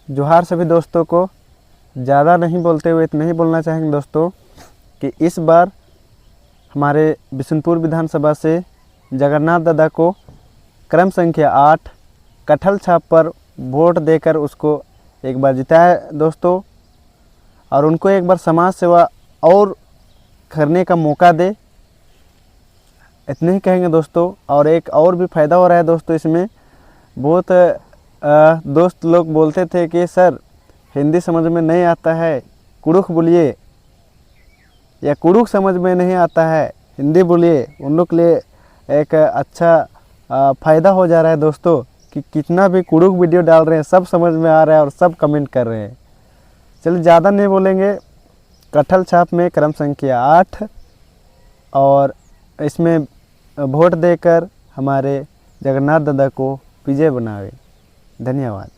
जोहार सभी दोस्तों को। ज़्यादा नहीं बोलते हुए इतना ही बोलना चाहेंगे दोस्तों कि इस बार हमारे बिशुनपुर विधानसभा से जगन्नाथ दादा को क्रम संख्या 8 कटहल छाप पर वोट देकर उसको एक बार जिताया दोस्तों, और उनको एक बार समाज सेवा और करने का मौका दे। इतने ही कहेंगे दोस्तों। और एक और भी फ़ायदा हो रहा है दोस्तों इसमें। बहुत दोस्त लोग बोलते थे कि सर हिंदी समझ में नहीं आता है, कुड़ुख बोलिए, या कुड़ुख समझ में नहीं आता है हिंदी बोलिए। उन लोग के लिए एक अच्छा फ़ायदा हो जा रहा है दोस्तों कि कितना भी कुड़ुख वीडियो डाल रहे हैं सब समझ में आ रहा है और सब कमेंट कर रहे हैं। चलिए ज़्यादा नहीं बोलेंगे। कटहल छाप में क्रम संख्या 8 और इसमें वोट देकर हमारे जगन्नाथ दादा को विजय बनावे। धन्यवाद।